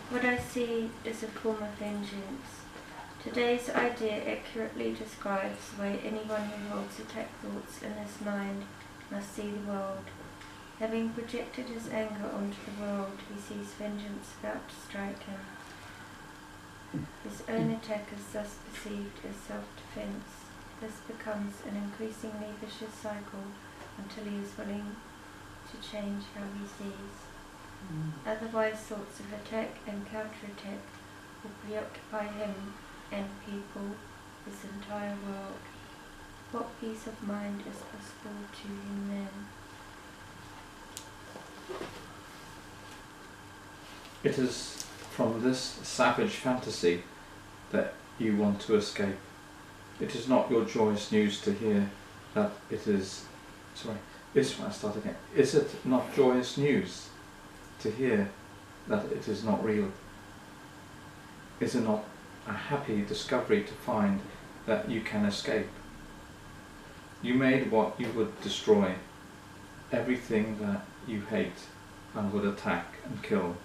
What I see is a form of vengeance. Today's idea accurately describes the way anyone who holds attack thoughts in his mind must see the world. Having projected his anger onto the world, he sees vengeance about to strike him. His own attack is thus perceived as self-defense. This becomes an increasingly vicious cycle until he is willing to change how he sees. Otherwise, thoughts of attack and counterattack will preoccupy him and people, his entire world. What peace of mind is possible to him then? It is from this savage fantasy that you want to escape. It is not your joyous news to hear that it is... Is it not joyous news to hear that it is not real? Is it not a happy discovery to find that you can escape? You made what you would destroy, everything that you hate and would attack and kill.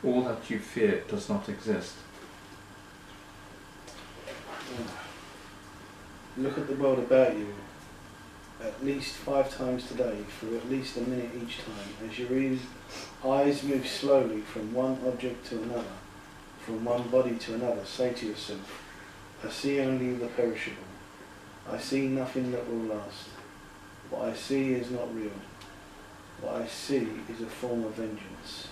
All that you fear does not exist. Look at the world about you at least 5 times today for at least a minute each time as your eyes move slowly from one object to another, from one body to another. Say to yourself, I see only the perishable. I see nothing that will last. What I see is not real. What I see is a form of vengeance.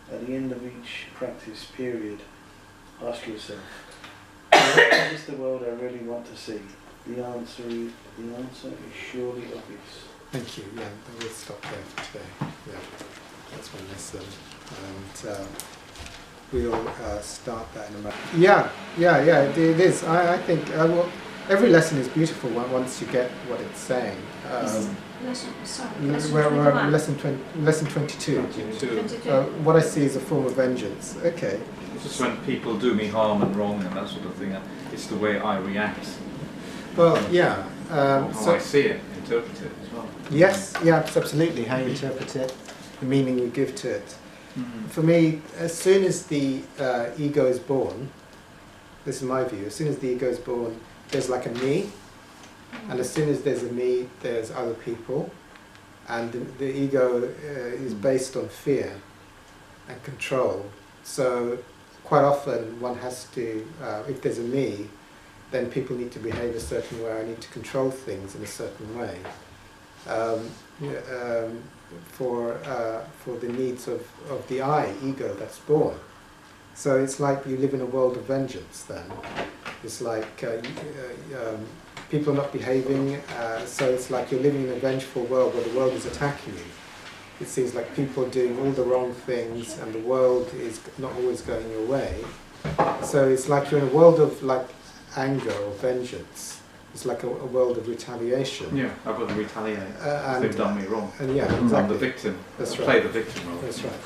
At the end of each practice period, ask yourself, what is the world I really want to see? The answer is surely obvious. Thank you. Yeah, we'll stop there for today. Yeah, that's one lesson, and we'll start that in a moment. Yeah, it is. I think well, every lesson is beautiful once you get what it's saying. We're on lesson 22. What I see is a form of vengeance. Okay. Just when people do me harm and wrong and that sort of thing, it's the way I react. Well, yeah. How I see it, interpret it as well. Yes, yeah, absolutely. How you interpret it, the meaning you give to it. For me, as soon as the ego is born, this is my view, as soon as the ego is born, there's like a me, and as soon as there's a me, there's other people, and the ego is based on fear and control. So quite often one has to, if there's a me, then people need to behave a certain way, I need to control things in a certain way for the needs of the I, ego, that's born. So it's like you live in a world of vengeance then. It's like people not behaving, so it's like you're living in a vengeful world where the world is attacking you. It seems like people are doing all the wrong things and the world is not always going your way. So it's like you're in a world of like anger or vengeance. It's like a world of retaliation. Yeah, I've got to retaliate. They've done me wrong. And yeah, exactly. I'm the victim. That's right. Play the victim role. That's right.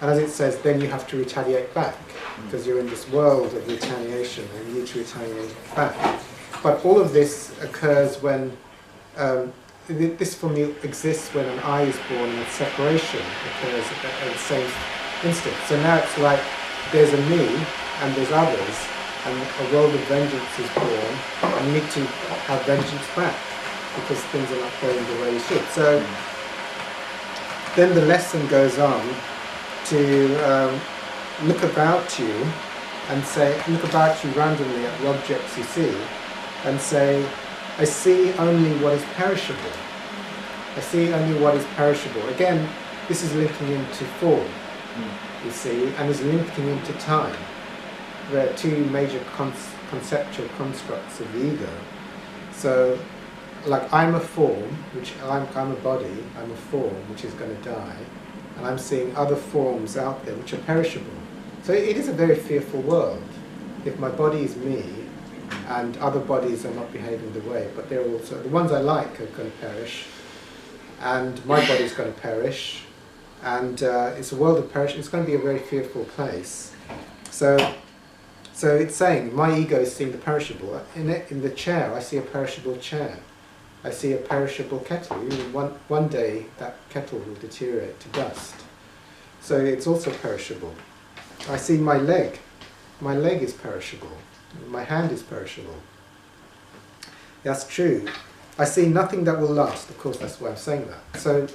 And as it says, then you have to retaliate back, because you're in this world of retaliation and you need to retaliate back. But all of this occurs when, this for me exists when an I is born and separation occurs at the same instant. So now it's like there's a me and there's others, and a world of vengeance is born, and you need to have vengeance back because things are not going the way you should. So then the lesson goes on to look about you and say, look about you randomly at the objects you see and say, I see only what is perishable. I see only what is perishable. Again, this is linking into form, you see, and is linking into time. There are two major conceptual constructs of the ego. So, like I'm a form, which I'm a body, I'm a form which is going to die, and I'm seeing other forms out there which are perishable. So it is a very fearful world. If my body is me, and other bodies are not behaving the way, but they're also, the ones I like are going to perish, and my body's going to perish, and it's a world of perish. It's going to be a very fearful place. So it's saying, my ego is seeing the perishable. In the chair, I see a perishable chair. I see a perishable kettle. One day, that kettle will deteriorate to dust. So it's also perishable. I see my leg. My leg is perishable. My hand is perishable. That's true. I see nothing that will last. Of course, that's why I'm saying that. So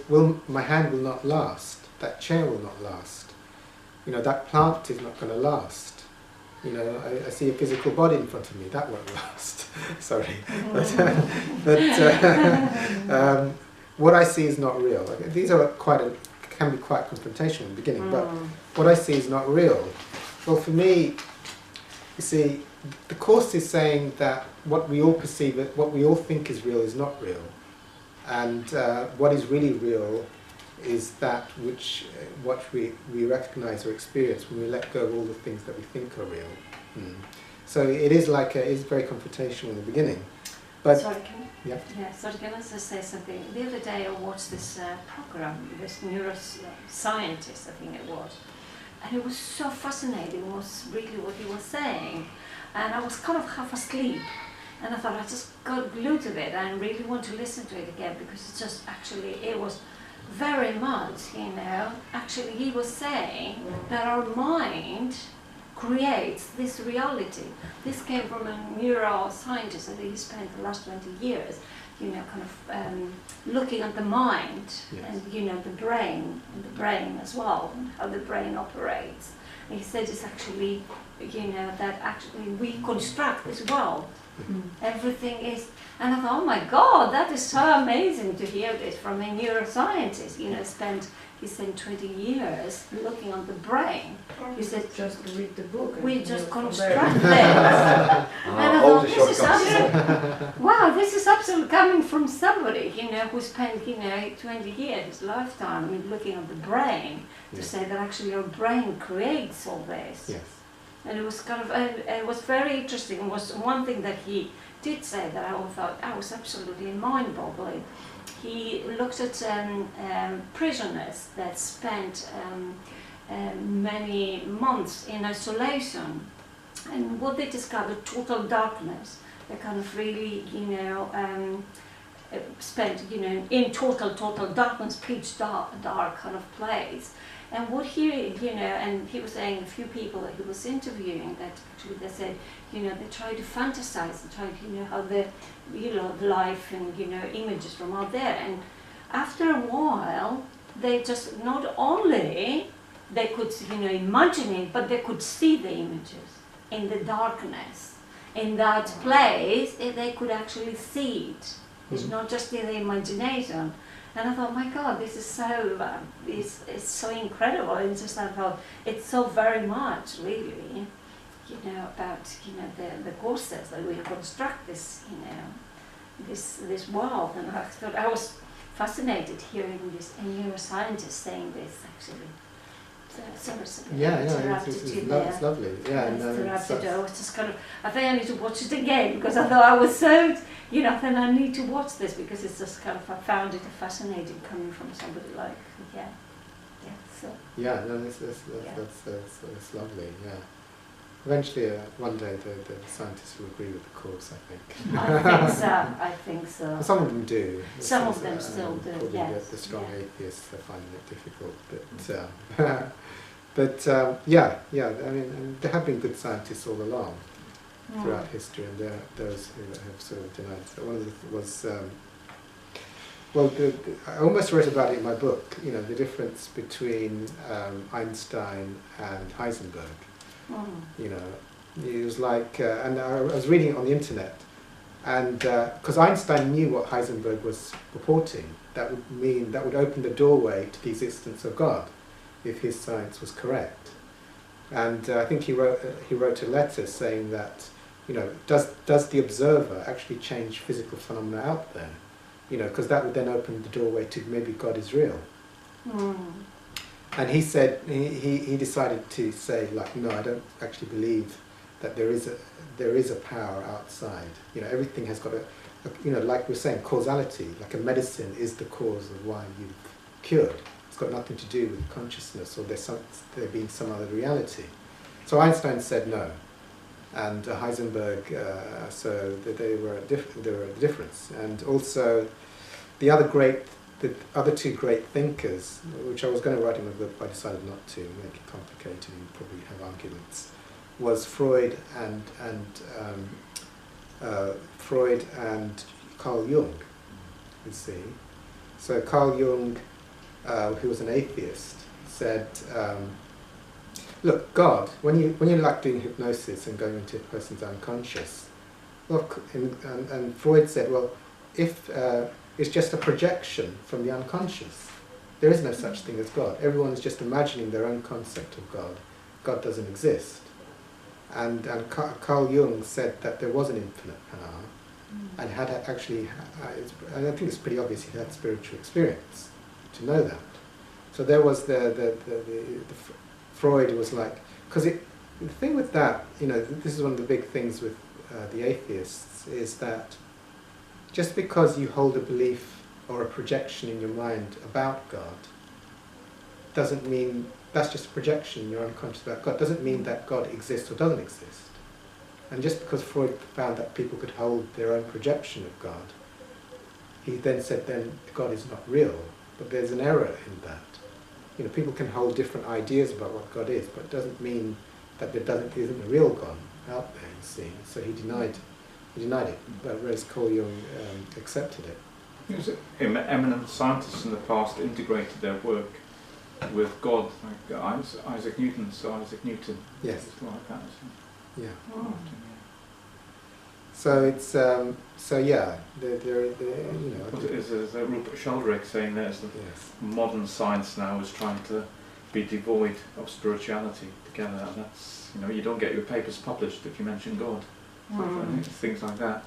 my hand will not last. That chair will not last. You know, that plant is not going to last. You know, I see a physical body in front of me. That won't last. Sorry. But what I see is not real. These are can be quite confrontational in the beginning, but what I see is not real. Well, for me, you see, the Course is saying that what we all perceive, what we all think is real is not real. And what is really real is that what we recognize or experience when we let go of all the things that we think are real. So it is very confrontational in the beginning. But sorry, can I just say something? The other day I watched this program, this neuroscientist, I think it was, and it was so fascinating. It was really what he was saying, and I was kind of half asleep, and I thought I just got glued to it. I really want to listen to it again because it's just it was very much, you know. Actually, he was saying that our mind creates this reality. This came from a neuroscientist that he spent the last 20 years, you know, kind of looking at the mind and, you know, the brain as well, and how the brain operates. And he said it's actually, you know, that actually we construct this world. Everything is, and I thought, oh my God, that is so amazing to hear this from a neuroscientist. You know, he spent 20 years looking on the brain. He said, just read the book. We just construct things. And I thought, this is absolutely, wow, this is absolutely coming from somebody, you know, who spent, you know, 20 years, his lifetime, looking at the brain to say that actually our brain creates all this. yes. And it was kind of, it was very interesting. It was one thing that he did say that I thought was absolutely mind-boggling. He looked at prisoners that spent many months in isolation, and what they discovered, total darkness. They kind of really, you know, spent, you know, in total darkness, pitch dark kind of place. And what he, you know, and he was saying a few people that he was interviewing that actually they said, you know, they try to fantasize, they try to, you know, how the, you know, life and, you know, images from out there. And after a while, they just, not only they could, you know, imagine it, but they could see the images in the darkness. In that place, they could actually see it. It's not just in the imagination. And I thought, my God, this is so, it's so incredible. And just I thought, it's so very much, really, you know, about, you know, the courses that we construct this, you know, this world. And I thought, I was fascinated hearing this neuroscientist saying this, actually. So it's lovely. Yeah, I was just kind of, I think I need to watch it again because I thought I was so, you know, then I need to watch this because it's just kind of, I found it fascinating coming from somebody like, so. Yeah, no, that's lovely, yeah. Eventually, one day, the scientists will agree with the Course, I think. I think so. Some of them do. Some of them still do, probably yes. The strong atheists are finding it difficult, but yeah, I mean, there have been good scientists all along throughout history, and there are those who have sort of denied it. One of them was, I almost wrote about it in my book, you know, the difference between Einstein and Heisenberg. You know, it was like, and I was reading it on the internet, and because Einstein knew what Heisenberg was purporting, that would open the doorway to the existence of God, if his science was correct. And I think he wrote a letter saying that, you know, does the observer actually change physical phenomena out there? You know, because that would then open the doorway to maybe God is real. And he said, he decided to say, like, no, I don't actually believe that there is a power outside. You know, everything has got you know, like we're saying, causality. Like a medicine is the cause of why you've cured. It's got nothing to do with consciousness or there being some other reality. So Einstein said no, and Heisenberg. So they were a difference. And also, the other great the other two great thinkers, which I was going to write in the book, but I decided not to, make it complicated and probably have arguments, was Freud and Carl Jung, you see. So Carl Jung, who was an atheist, said, look, God, when you like doing hypnosis and going into a person's unconscious, look, and Freud said, well, if it's just a projection from the unconscious, there is no such thing as God. Everyone is just imagining their own concept of God. God doesn't exist. And Carl Jung said that there was an infinite power, and had actually, and I think it's pretty obvious he had spiritual experience to know that. So there was the Freud was like, because the thing with that, you know, this is one of the big things with the atheists, is that just because you hold a belief or a projection in your mind about God, doesn't mean, that's just a projection, you're unconscious about God, doesn't mean that God exists or doesn't exist. And just because Freud found that people could hold their own projection of God, he then said then God is not real. But there's an error in that. You know, people can hold different ideas about what God is, but it doesn't mean that there isn't a real God out there, you see. So he denied it, but whereas Carl Jung accepted it. Because eminent scientists in the past integrated their work with God, like Isaac Newton. So Isaac Newton, yes, like that. Yeah. Oh. So it's so yeah, you know. There's Rupert Sheldrake saying there's the Yes. modern science now is trying to be devoid of spirituality together, and that's, you know, you don't get your papers published if you mention God. Things like that.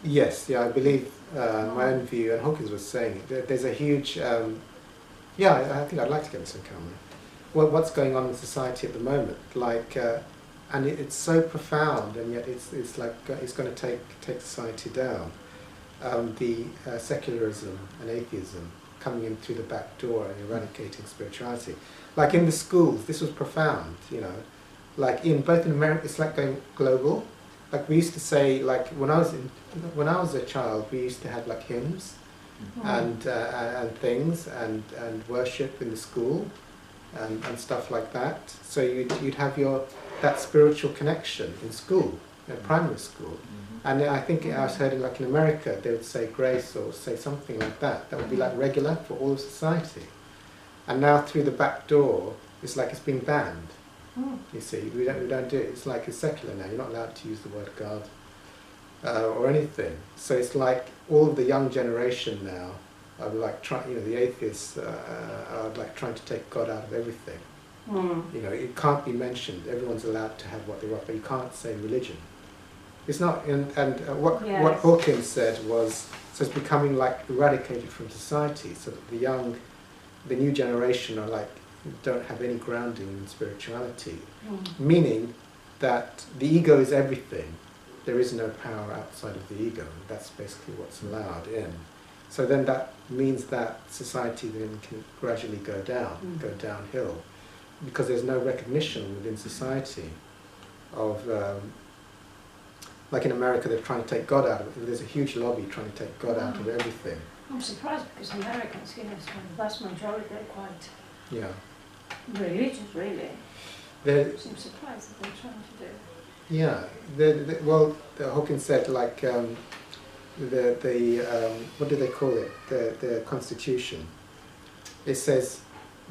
Yes, yeah, I believe my own view, and Hawkins was saying it, there's a huge, yeah, I think I'd like to get this on camera. What's going on in society at the moment, like, and it's so profound, and yet it's like it's going to take society down. The secularism and atheism coming in through the back door and eradicating spirituality. Like in the schools, this was profound, you know. Like both in America, it's like going global. Like we used to say, like when I was a child, we used to have like hymns and things and worship in the school and stuff like that. So you'd have that spiritual connection in school, in primary school. And I think I was heard in America, they would say grace or say something like that. That would be like regular for all of society. And now through the back door, it's like it's been banned. You see, we don't do it. It's like it's secular now. You're not allowed to use the word God or anything. So it's like all of the young generation now are like the atheists are like trying to take God out of everything. You know, it can't be mentioned. Everyone's allowed to have what they want, but you can't say religion. It's not. What Hawkins said was, so it's becoming like eradicated from society. So that the new generation are like, don't have any grounding in spirituality, meaning that the ego is everything. There is no power outside of the ego. That's basically what's allowed in. So then that means that society then can gradually go downhill, because there's no recognition within society of, like in America, they're trying to take God out of it. There's a huge lobby trying to take God out of everything. I'm surprised because Americans, you know, the vast majority, they're quite religious, really. I'm surprised that they're trying to do. Yeah, Hawkins said like what do they call it? The Constitution. It says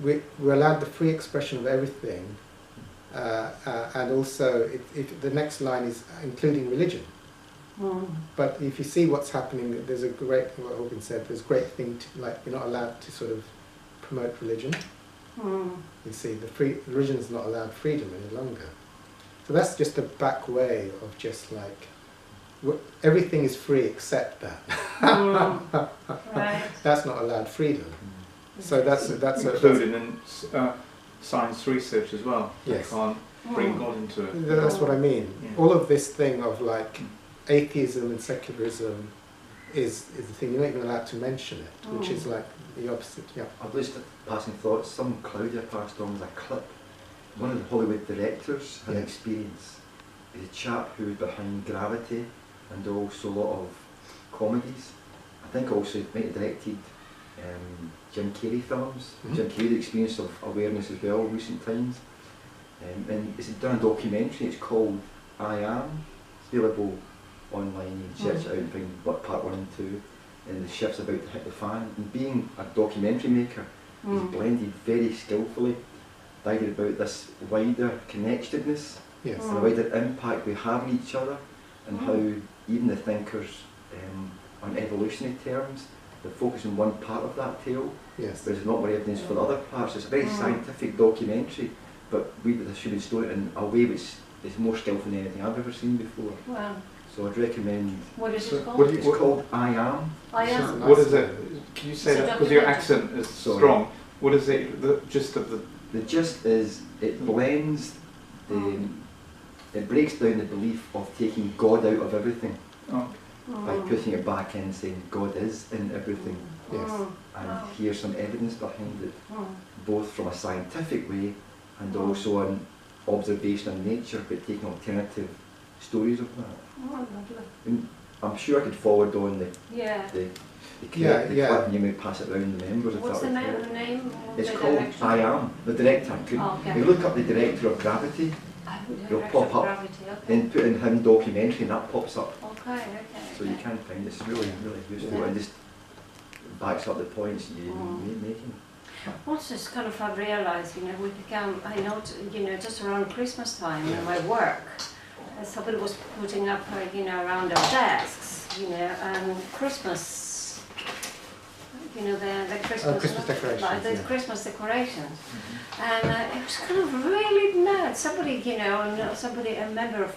we're allowed the free expression of everything, and also the next line is including religion. But if you see what's happening, there's a great, what Hawkins said, there's a great thing to, like, you're not allowed to sort of promote religion. You see, religion is not allowed freedom any longer. So that's just a back way of just like, everything is free except that. Right. That's not allowed freedom. So that's including in science research as well. Yes. You can't bring God into it. That's what I mean. Yeah. All of this thing of like atheism and secularism is the thing. You're not even allowed to mention it, which is like the opposite. Yeah. I've just passing thoughts. Some Claudia passed on was a clip. One of the Hollywood directors had experience. He's a chap who was behind Gravity and also a lot of comedies. I think also he might have directed Jim Carrey films. Mhm. Jim Carrey's experience of awareness as well in recent times. And it's done a documentary, it's called I Am. It's available online, you can search it out and find what part 1 and 2. And the ship's about to hit the fan. And being a documentary maker, he's blended very skillfully the idea about this wider connectedness Yes. and the wider impact we have on each other, and how even the thinkers on evolutionary terms, they're focused on one part of that tale, Yes. but there's not more evidence for the other parts. It's a very scientific documentary, but we with a human story in a way which is more skillful than anything I've ever seen before. Wow. So I'd recommend. What is it What called? do you- It's called I Am. I This is am. nice. What is it? Can you say It's a that because your documentary. accent is Sorry. strong? What is it? The gist of the. The gist is it blends it breaks down the belief of taking God out of everything Oh, by putting it back in, saying God is in everything, Yes. and here's some evidence behind it, both from a scientific way and also an observation of nature, but taking alternative stories of that. And I'm sure I could forward on the Yeah. Yeah, the yeah. clip and you may pass it round the members if What's that the would name? help. The name? It's the called director? I Am, the director. Okay. If you look up the director of Gravity, Director It'll pop of up. Gravity, okay. then put in him documentary and that pops up. Okay, okay. So you okay. can find it's really, really useful Yeah. and just backs up the points you're making. What's just kind of I've realised, we become, I know, just around Christmas time in my work, somebody was putting up, around our desks, Christmas, the Christmas, Christmas decorations, like the yeah. Christmas decorations. And it was kind of really mad. Somebody, a member of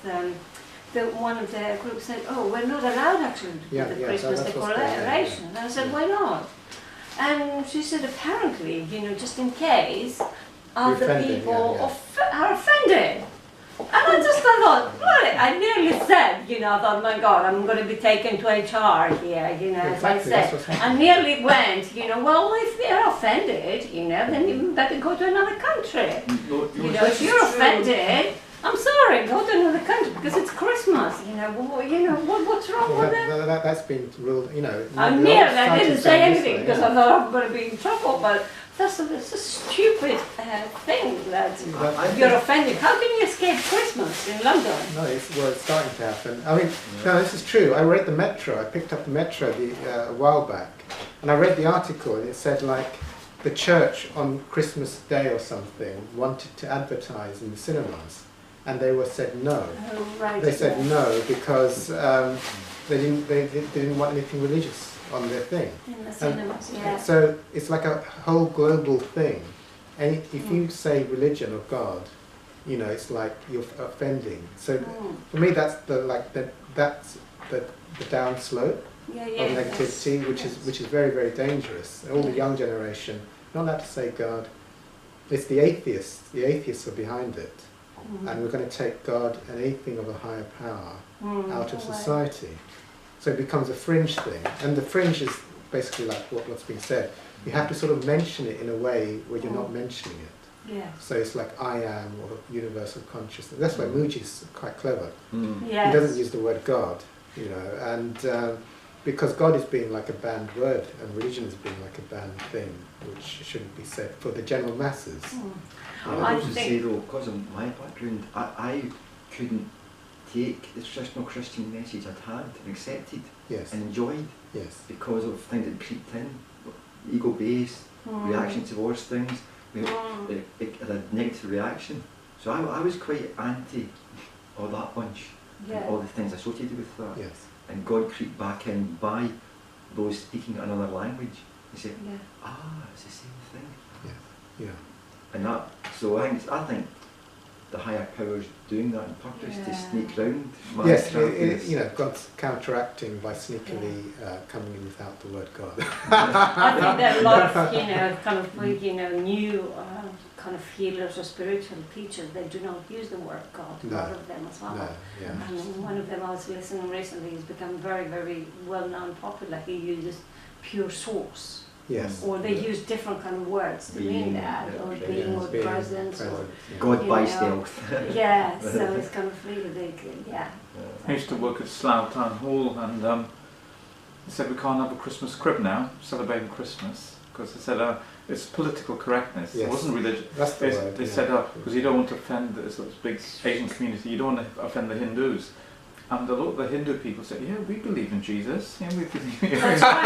one of the groups said, "Oh, we're not allowed actually to do Yeah, the yeah, Christmas that's what's going on, decoration." And I said, "Why not?" And she said, apparently, just in case other offended, people yeah, are offended. And I just thought, what? I nearly said, I thought, my God, I'm going to be taken to HR here, as I Exactly, that's said. what's I happening. nearly went, well, if they're offended, then you better go to another country. If you're offended, I'm sorry, go to another country because it's Christmas. What's wrong Well, with that? that's been ruled, I the nearly, old I didn't society's say done this anything way, because yeah. I thought I'm going to be in trouble, but it's a stupid thing that you're offended. How can you escape Christmas in London? No, it's starting to happen. I mean, no, this is true. I read the Metro. I picked up the Metro a while back, and I read the article, and it said like the church on Christmas Day or something wanted to advertise in the cinemas, and they said no. Oh, right. They said no because they didn't want anything religious on their thing. In the cinemas, yeah. So it's like a whole global thing. And if you say religion or God, it's like you're offending. So for me, that's the down slope Yeah, of yeah. negativity, which is very, very dangerous. All the young generation not allowed to say God. It's the atheists. The atheists are behind it, and we're going to take God and anything of a higher power out of society. So it becomes a fringe thing, and the fringe is basically like what's being said. You have to sort of mention it in a way where you're not mentioning it. Yeah. So it's like I am or universal consciousness. That's why Mooji's quite clever. Yes. He doesn't use the word God, and because God is being like a banned word, and religion is being like a banned thing, which shouldn't be said for the general masses. I would also say though, because of my background, I couldn't take the traditional Christian message I'd had and accepted Yes. and enjoyed Yes. because of things that creeped in, ego-based reaction towards things. It had a negative reaction. So I was quite anti all that bunch and all the things associated with that. Yes. And God creeped back in by those speaking another language. He said, it's the same thing. Yeah. And that, so I think the higher powers doing that on purpose to sneak round my Yes, craftiness. God's counteracting by sneakily coming in without the word God. I think there are a lot of, new kind of healers or spiritual teachers. They do not use the word God. A lot of them as well. No, yeah. And one of them I was listening recently. He's become very, very well known, popular. He uses pure source. Yes. Or they use different kind of words to mean that, or being, or presence, or God by stealth. yeah. So it's kind of really, I used to work at Slough Town Hall, and they said we can't have a Christmas crib now, celebrating Christmas. because they said it's political correctness. Yes. It wasn't religion. That's the word. They yeah. said because you don't want to offend this big Asian community, you don't want to offend the Hindus. And a lot of the Hindu people said, yeah, we believe in Jesus. Yeah, we believe in That's right.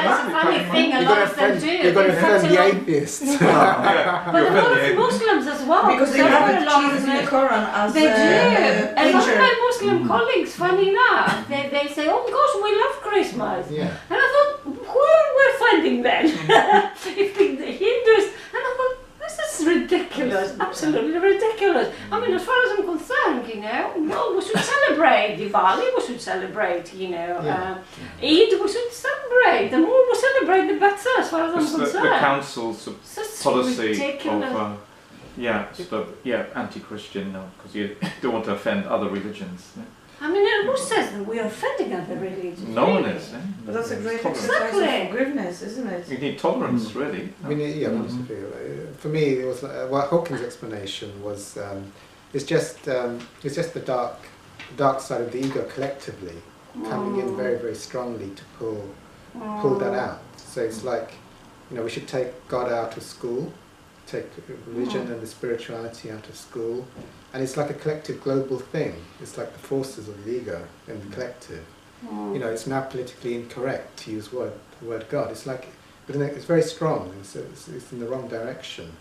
That's a funny thing, a lot of them do. You're going to In fact, offend the a lot- atheists. yeah, But you a lot offend of the Muslims as well. Because they there are have a lot Jesus of in the Quran as They do. A lot of picture. my Muslim colleagues, funny enough, they say, oh gosh, we love Christmas. Yeah. And I thought, who are we offending then? If the Hindus, and I thought, this is ridiculous, absolutely ridiculous. I mean, as far as I'm concerned, you know, well, we should celebrate Diwali, we should celebrate, you know, Yeah. Eid, we should celebrate. The more we celebrate, the better, as far as I'm It's concerned. the council's It's policy ridiculous. of anti-Christian, because you don't want to offend other religions. Yeah. I mean, who says that we're offending other religions? No one really? is. Eh? But that's a great Tolerance. exercise Exactly. of forgiveness, isn't it? You need tolerance, really. I mean, yeah, honestly, for me, it was Hawkins' explanation was it's just the dark side of the ego collectively coming in very, very strongly to pull that out. So it's like, you know, we should take God out of school, take religion and the spirituality out of school, and it's like a collective global thing. It's like the forces of the ego and the collective. You know, it's now politically incorrect to use the word God. It's like, but it's very strong. It's in the wrong direction.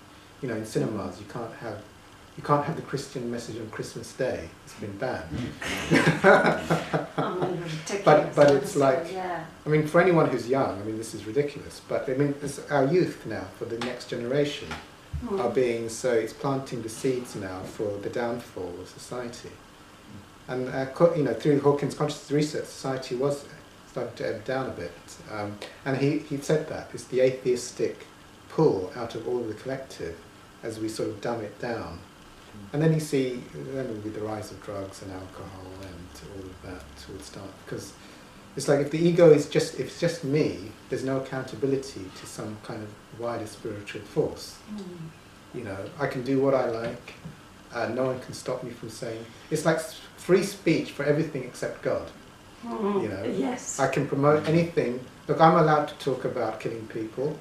You know, in cinemas you can't have the Christian message on Christmas Day. It's been banned. I mean, ridiculous. But it's like, yeah. I mean, for anyone who's young, I mean, this is ridiculous. But I mean, it's our youth now, for the next generation, are being it's planting the seeds now for the downfall of society. And you know, through Hawkins' consciousness research, society was starting to ebb down a bit. And he said that it's the atheistic pull out of all of the collective as we sort of dumb it down. And then then it will be the rise of drugs and alcohol and all of that will start, because it's like if the ego is if it's just me, there's no accountability to some kind of wider spiritual force. You know, I can do what I like, no one can stop me from saying. It's like free speech for everything except God. You know, Yes. I can promote anything. Look, I'm allowed to talk about killing people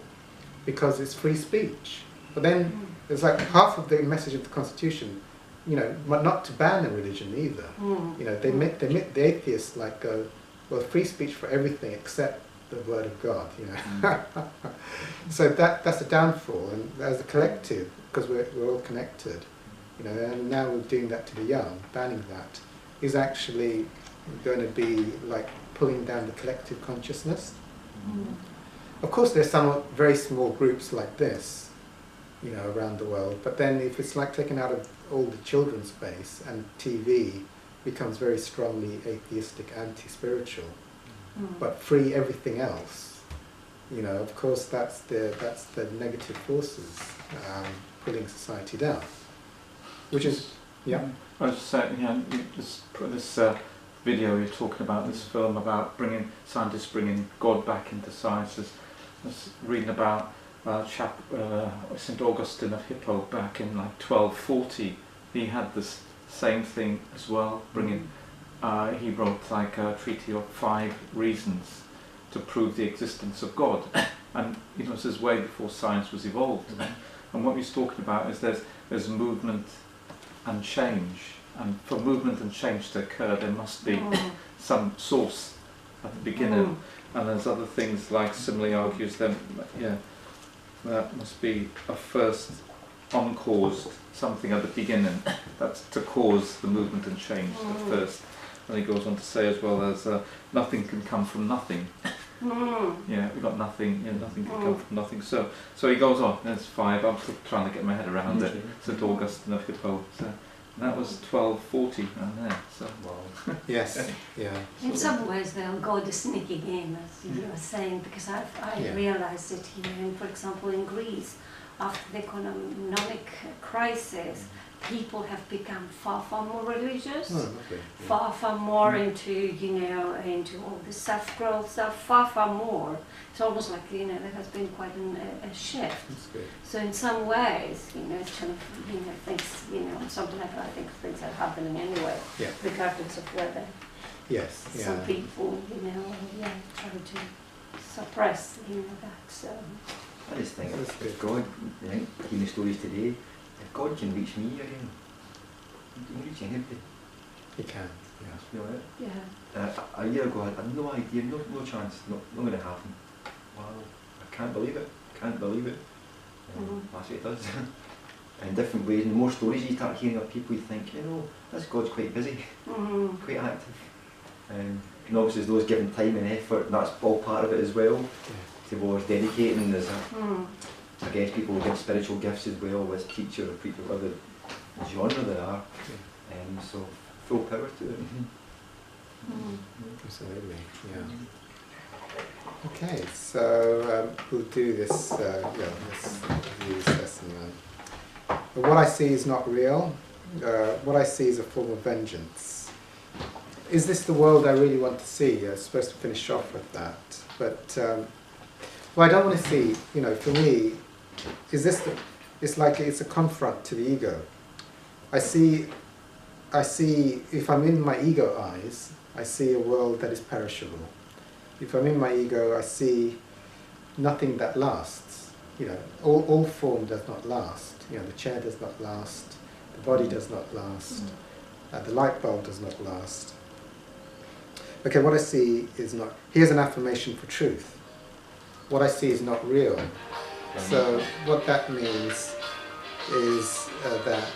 because it's free speech. But then it's like half of the message of the Constitution, you know, not to ban a religion either. You know, the atheists like go, well, free speech for everything except the word of God. You know, so that's a downfall, and as a collective, because we're all connected. You know, and now we're doing that to the young. Banning that is actually going to be like pulling down the collective consciousness. Of course, there's some very small groups like this, you know, around the world. But then, if it's like taken out of all the children's space, and TV becomes very strongly atheistic, anti-spiritual, but free everything else, you know, of course, that's the negative forces pulling society down. Which is, yeah. I was just saying, this video you're talking about, this film about scientists bringing God back into science. I was reading about St. Augustine of Hippo back in like 1240. He had this same thing as well, he wrote like a treatise of 5 reasons to prove the existence of God. And you know, this is way before science was evolved. And what he's talking about is there's movement and change, and for movement and change to occur there must be some source at the beginning, and there's other things like similarly argues that there must be a first uncaused something at the beginning that's to cause the movement and change at first. And he goes on to say as well as nothing can come from nothing. Yeah, we've got nothing, nothing can come from nothing. So he goes on, there's 5, I'm still trying to get my head around it. St. Augustine of Hippo. So that was 1240 around there. So wow. Yes, yeah. In some ways, though, God is sneaking in, as you were saying, because I realised it, you know, for example, in Greece, after the economic crisis, people have become far more religious, far more into, you know, into all the self-growth stuff, far more. It's almost like, you know, there has been quite a shift. So in some ways, you know, it's kind of, you know, things, you know, something like that, I think things are happening anyway, regardless of whether some people, you know, try to suppress, you know, that. I just think That's if God, I think, hearing the stories today, if God can reach me again, he can reach anybody. You can. Yeah. That's really it. Yeah. A year ago, I had no idea, no chance, not going to happen. Wow, I can't believe it, can't believe it. That's what it does. In different ways, and the more stories you start hearing of people, you think, you know, this God's quite busy, quite active. And obviously there's those giving time and effort, and that's all part of it as well, towards dedicating. There's I guess people with spiritual gifts as well, as teacher or preacher, whatever genre they are. So full power to it. Absolutely, yeah. Okay, so we'll do this, let's do this lesson then. What I see is not real. What I see is a form of vengeance. Is this the world I really want to see? I was supposed to finish off with that. But, well, I don't want to see, you know, for me, is this it's like it's a confront to the ego. I see, if I'm in my ego eyes, I see a world that is perishable. If I'm in my ego, I see nothing that lasts. You know, all form does not last. You know, the chair does not last, the body does not last, the light bulb does not last. Okay, what I see is not, here's an affirmation for truth. What I see is not real. So what that means is that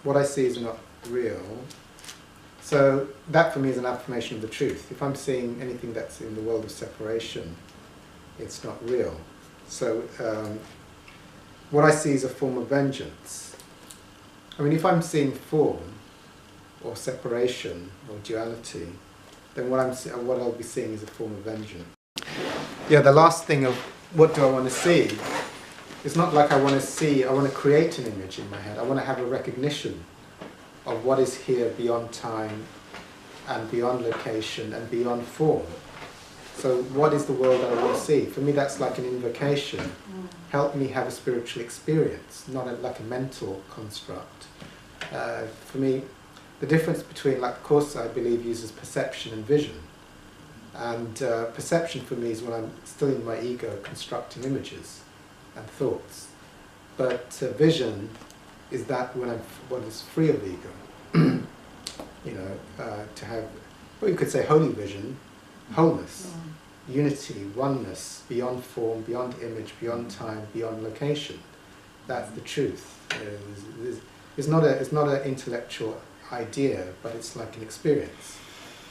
what I see is not real. So that for me is an affirmation of the truth. If I'm seeing anything that's in the world of separation, it's not real. So what I see is a form of vengeance. I mean, if I'm seeing form or separation or duality, then what I'll be seeing is a form of vengeance. Yeah, the last thing of what do I want to see? It's not like I want to create an image in my head. I want to have a recognition of what is here beyond time and beyond location and beyond form. So what is the world that I want to see? For me, that's like an invocation. Help me have a spiritual experience, not like a mental construct. For me, the difference between, like, the Course, I believe, uses perception and vision. And perception for me is when I'm still in my ego constructing images and thoughts. But vision is that when I'm what is free of ego. You know, to have, well, you could say holy vision, wholeness, unity, oneness, beyond form, beyond image, beyond time, beyond location. That's the truth. It's not an intellectual idea, but it's like an experience.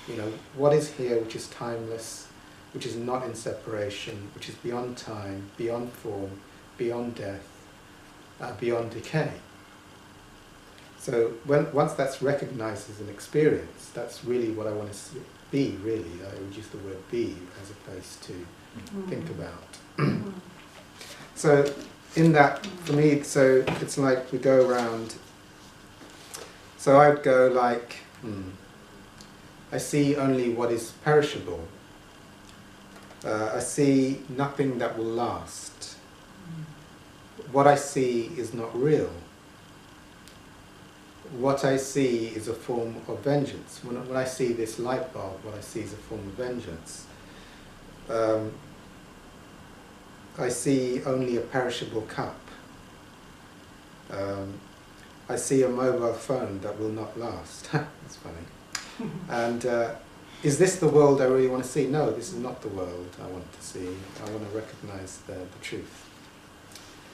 You know, what is here which is timeless, which is not in separation, which is beyond time, beyond form, beyond death, beyond decay. So once that's recognized as an experience, that's really what I want to be, really. I would use the word be as opposed to think about. So in that, for me, so it's like we go around. So I would go like, I see only what is perishable. I see nothing that will last. What I see is not real. What I see is a form of vengeance. When I see this light bulb, what I see is a form of vengeance. I see only a perishable cup. I see a mobile phone that will not last. That's funny. And is this the world I really want to see? No, this is not the world I want to see. I want to recognize the truth.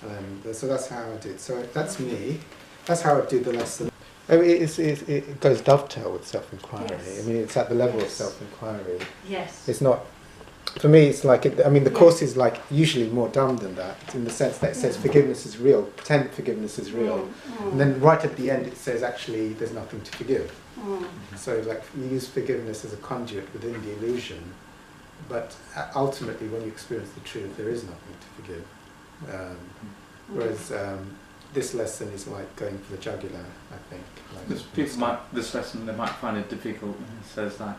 And so that's how I do it. So that's me. That's how I do the lesson. I mean, it goes dovetail with self-inquiry. Yes. I mean, it's at the level of self-inquiry. Yes. It's not, for me, it's like, I mean, the Course is like usually more dumb than that, in the sense that it says forgiveness is real, pretend forgiveness is real. And then right at the end it says actually there's nothing to forgive. So like you use forgiveness as a conduit within the illusion, but ultimately when you experience the truth there is nothing to forgive. Whereas this lesson is like going for the jugular, I think. Because people might, this lesson, they might find it difficult when it says that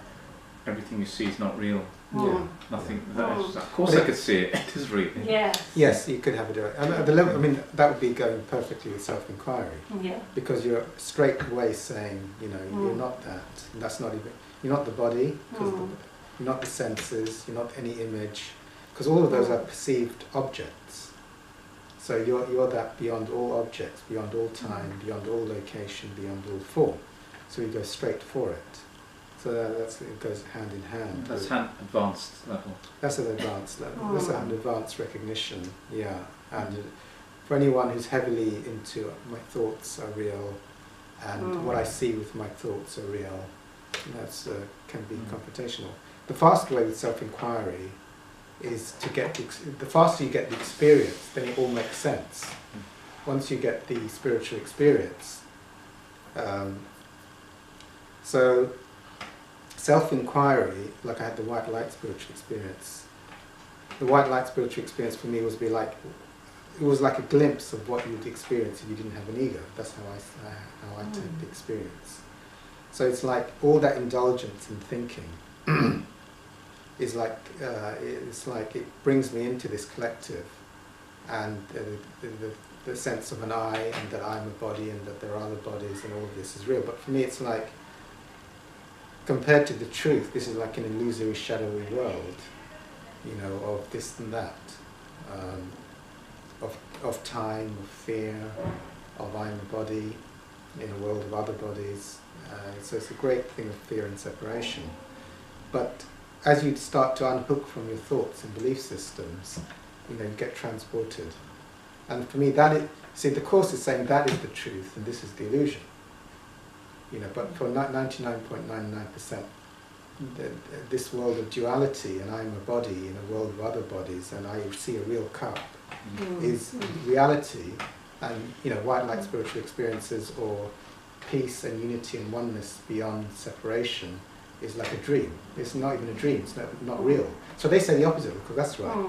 everything you see is not real. Yeah, nothing. That is, Mm. of course, I could see it. It is real. Yeah. Yes, you could have a direct. At the level, I mean, that would be going perfectly with self-inquiry, Yeah. because you're straight away saying, you know, you're not that. That's not even. You're not the body. Because you're not the senses. You're not any image. Because all of those are perceived objects. So you're that beyond all objects, beyond all time, beyond all location, beyond all form. So you go straight for it. So it goes hand in hand. That's advanced level. That's an advanced level. That's an advanced recognition, yeah. And for anyone who's heavily into my thoughts are real, and what I see with my thoughts are real, that's can be confrontational. The fast way with self-inquiry is to get the faster you get the experience, then it all makes sense. Once you get the spiritual experience, so self-inquiry, like I had the white light spiritual experience. The white light spiritual experience for me was it was like a glimpse of what you'd experience if you didn't have an ego. That's how I take the experience. So it's like all that indulgence in thinking is like it brings me into this collective, and the sense of an I, and that I'm a body, and that there are other bodies, and all of this is real. But for me, it's like, compared to the truth, this is like an illusory, shadowy world, you know, of this and that, of time, of fear, of I'm a body in a world of other bodies. So it's a great thing of fear and separation. But as you start to unhook from your thoughts and belief systems, you know, you get transported. And for me, the Course is saying that is the truth and this is the illusion. You know, but for 99.99%, this world of duality, and I'm a body in a world of other bodies, and I see a real cup, is reality. And, you know, white light spiritual experiences, or peace and unity and oneness beyond separation, is like a dream. It's not even a dream. It's not real. So they say the opposite, because that's right.